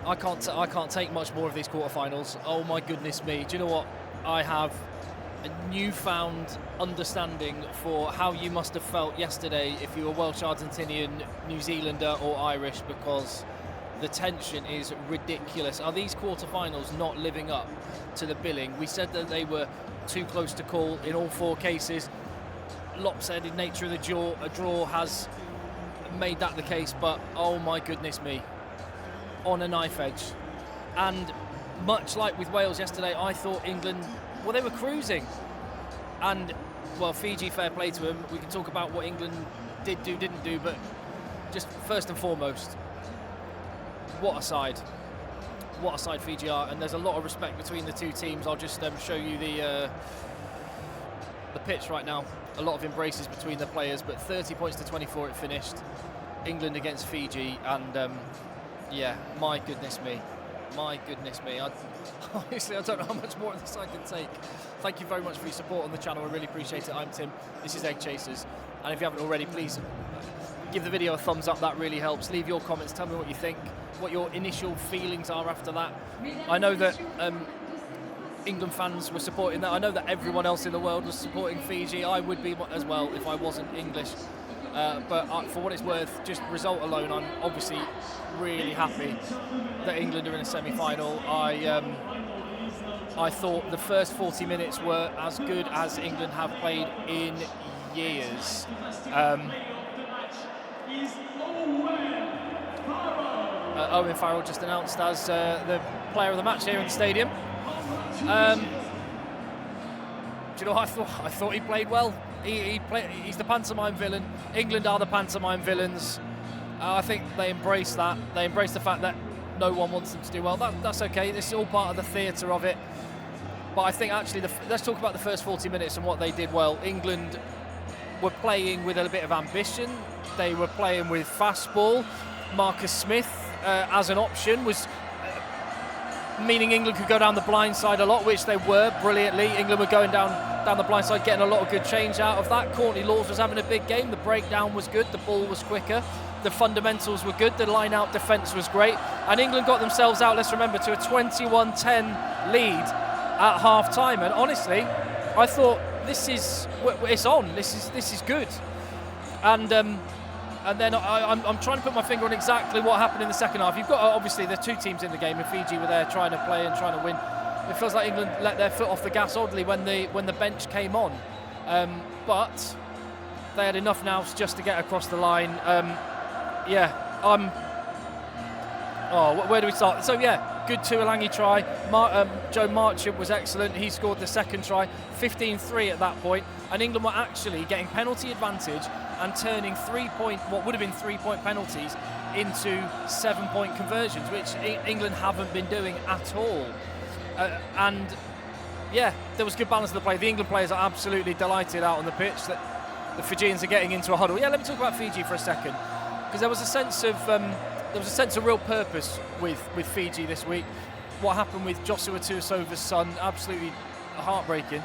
I can't take much more of these quarterfinals. Oh my goodness me! Do you know what? I have a newfound understanding for how you must have felt yesterday if you were Welsh, Argentinian, New Zealander or Irish, because the tension is ridiculous. Are these quarterfinals not living up to the billing? We said that they were too close to call in all 4 cases. Lopsided nature of a draw has made that the case, but oh my goodness me, on a knife edge. And much like with Wales yesterday, I thought England, well, they were cruising. And, well, Fiji, fair play to them. We can talk about what England did do, didn't do, but just first and foremost, what a side. What a side Fiji are. And there's a lot of respect between the two teams. I'll just show you the pitch right now. A lot of embraces between the players, but 30 points to 24 it finished. England against Fiji, and yeah, my goodness me. Honestly, I don't know how much more of this I can take. Thank you very much for your support on the channel. I really appreciate it. I'm Tim. This is Egg Chasers. And if you haven't already, please give the video a thumbs up. That really helps. Leave your comments. Tell me what you think, what your initial feelings are after that. I know that England fans were supporting that. I know that everyone else in the world was supporting Fiji. I would be as well if I wasn't English. But for what it's worth, just result alone, I'm obviously really happy that England are in a semi-final. I thought the first 40 minutes were as good as England have played in years. Owen Farrell just announced as the player of the match here in the stadium. Do you know what I thought he played well. He's the pantomime villain. England are the pantomime villains. I think they embrace that. They embrace the fact that no one wants them to do well. That's okay. This is all part of the theatre of it. But I think actually, let's talk about the first 40 minutes and what they did well. England were playing with a bit of ambition. They were playing with fast ball. Marcus Smith as an option was meaning England could go down the blind side a lot, which they were brilliantly. England were going down the blind side, getting a lot of good change out of that. Courtney Lawes was having a big game. The breakdown was good. The ball was quicker. The fundamentals were good. The line-out defence was great. And England got themselves out, let's remember, to a 21-10 lead at half-time. And honestly, I thought, it's on. This is good. And then I'm trying to put my finger on exactly what happened in the second half. You've got, obviously, there are 2 teams in the game, and Fiji were there trying to play and trying to win. It feels like England let their foot off the gas oddly when the bench came on. But they had enough now just to get across the line. Where do we start? So, yeah, good Tuolangi try. Joe Marchant was excellent. He scored the second try, 15-3 at that point. And England were actually getting penalty advantage and turning what would have been 3-point penalties into 7-point conversions, which England haven't been doing at all. And yeah, there was good balance of the play. The England players are absolutely delighted out on the pitch that the Fijians are getting into a huddle. Yeah, let me talk about Fiji for a second, because there was a sense of real purpose with Fiji this week. What happened with Joshua Tuisova's son, absolutely heartbreaking,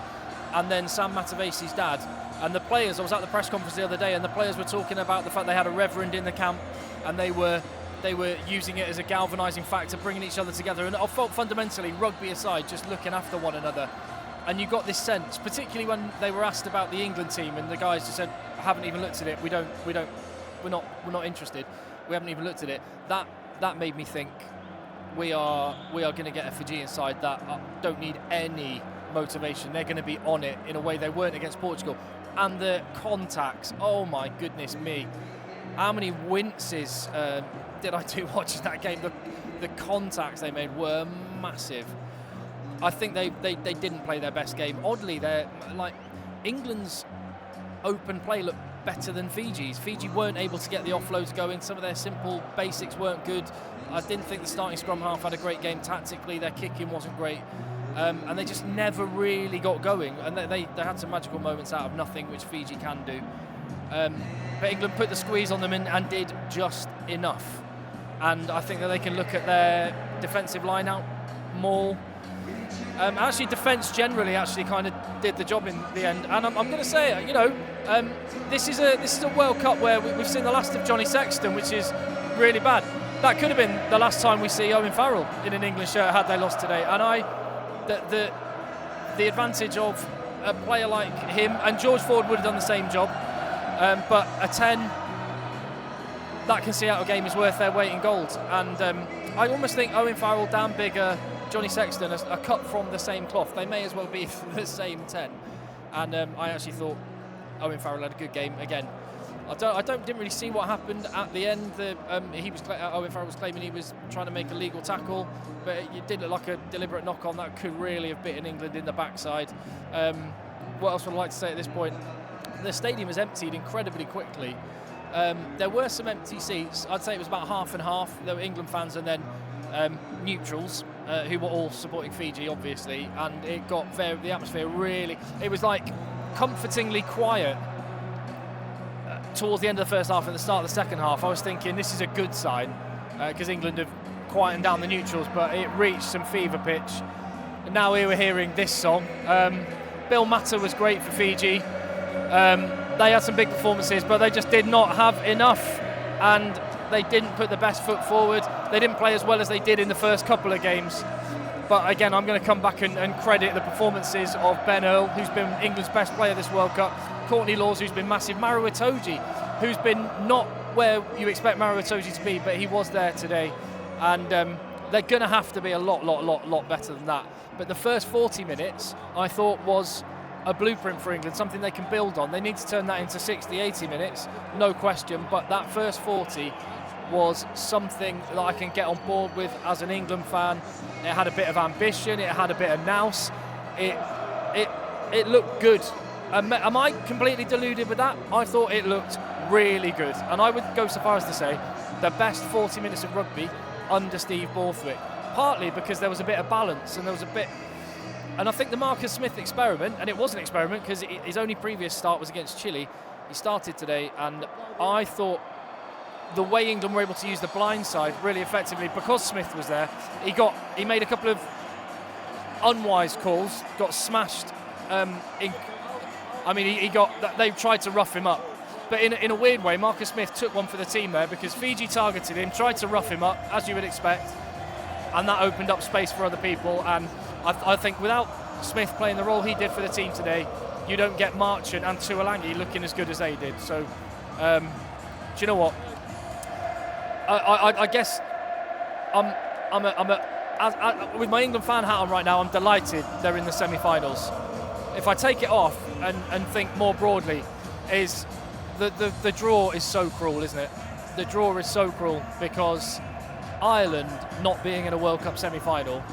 and then Sam Matavesi's dad. And the players, I was at the press conference the other day, and the players were talking about the fact they had a reverend in the camp, and they were using it as a galvanising factor, bringing each other together. And I felt fundamentally, rugby aside, just looking after one another. And you got this sense, particularly when they were asked about the England team, and the guys just said, "I haven't even looked at it. We're not interested. We haven't even looked at it." That made me think we are going to get a Fijian side that don't need any motivation. They're going to be on it in a way they weren't against Portugal. And the contacts, oh my goodness me, how many winces did I do watching that game? The contacts they made were massive. I think they didn't play their best game. Oddly, they're like, England's open play looked better than Fiji's. Fiji weren't able to get the offloads going. Some of their simple basics weren't good. I didn't think the starting scrum half had a great game tactically. Their kicking wasn't great. And they just never really got going. And they had some magical moments out of nothing, which Fiji can do. But England put the squeeze on them and did just enough. And I think that they can look at their defensive line out more. Actually, defence generally actually kind of did the job in the end. And I'm going to say, this is a World Cup where we've seen the last of Johnny Sexton, which is really bad. that could have been the last time we see Owen Farrell in an England shirt had they lost today. And the advantage of a player like him, and George Ford would have done the same job, but a 10 that can see out a game is worth their weight in gold. And I almost think Owen Farrell, Dan Biggar, Johnny Sexton are cut from the same cloth. They may as well be the same 10. And I actually thought Owen Farrell had a good game again. Didn't really see what happened at the end. Owen Farrell was claiming he was trying to make a legal tackle, but it did look like a deliberate knock-on that could really have bitten England in the backside. What else would I like to say at this point? The stadium was emptied incredibly quickly. There were some empty seats. I'd say it was about half and half. There were England fans and then neutrals who were all supporting Fiji, obviously. And it got the atmosphere really. It was like comfortingly quiet towards the end of the first half and the start of the second half. I was thinking this is a good sign because England have quietened down the neutrals, but it reached some fever pitch. And now we were hearing this song. Bill Mata was great for Fiji. They had some big performances, but they just did not have enough, and they didn't put the best foot forward. They didn't play as well as they did in the first couple of games. But again, I'm going to come back and credit the performances of Ben Earl, who's been England's best player this World Cup, Courtney Lawes, who's been massive, Maro Itoje, who's been not where you expect Maro Itoje to be, but he was there today. And they're going to have to be a lot better than that. But the first 40 minutes, I thought, was a blueprint for England, something they can build on. They need to turn that into 60, 80 minutes, no question, but that first 40 was something that I can get on board with as an England fan. It had a bit of ambition, it had a bit of nous, it looked good. Am I completely deluded with that? I thought it looked really good, and I would go so far as to say the best 40 minutes of rugby under Steve Borthwick, partly because there was a bit of balance and there was a bit. And I think the Marcus Smith experiment, and it was an experiment because his only previous start was against Chile. He started today, and I thought the way England were able to use the blind side really effectively because Smith was there. He made a couple of unwise calls, got smashed. They tried to rough him up, but in a weird way, Marcus Smith took one for the team there because Fiji targeted him, tried to rough him up as you would expect, and that opened up space for other people. And I think without Smith playing the role he did for the team today, you don't get Marchant and Tuolangi looking as good as they did. So, do you know what? I guess with my England fan hat on right now, I'm delighted they're in the semi-finals. If I take it off and think more broadly, is the draw is so cruel, isn't it? The draw is so cruel because Ireland not being in a World Cup semi-final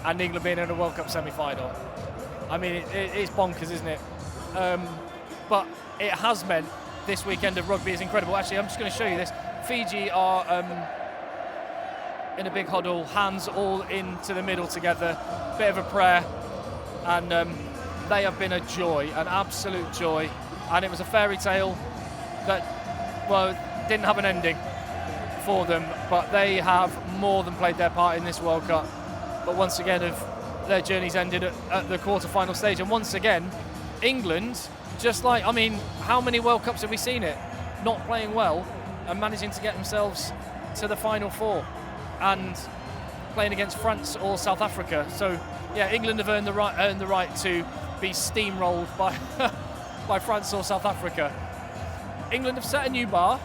and England being in a World Cup semi-final. I mean, it's bonkers, isn't it? But it has meant this weekend of rugby is incredible. Actually, I'm just going to show you this. Fiji are in a big huddle, hands all into the middle together, bit of a prayer, and they have been a joy, an absolute joy. And it was a fairy tale that, well, didn't have an ending for them, but they have more than played their part in this World Cup. But once again, their journey's ended at the quarter-final stage. And once again, England, how many World Cups have we seen it? Not playing well and managing to get themselves to the Final Four and playing against France or South Africa. So, yeah, England have earned the right to be steamrolled by France or South Africa. England have set a new bar.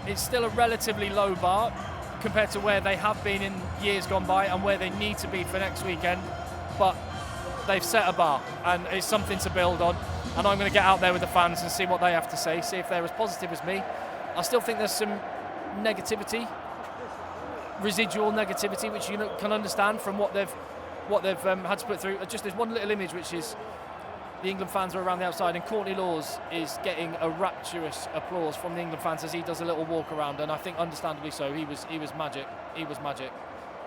It's still a relatively low bar compared to where they have been in years gone by and where they need to be for next weekend, but they've set a bar and it's something to build on. And I'm going to get out there with the fans and see what they have to say, see if they're as positive as me. I still think there's some negativity, residual negativity, which you can understand from what they've had to put through. Just there's one little image, which is the England fans are around the outside, and Courtney Lawes is getting a rapturous applause from the England fans as he does a little walk around, and I think understandably so. He was magic. He was magic.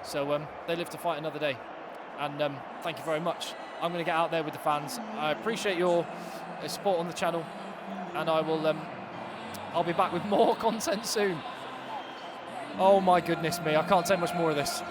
So they live to fight another day, and thank you very much. I'm going to get out there with the fans. I appreciate your support on the channel, and I'll be back with more content soon. Oh my goodness me, I can't take much more of this.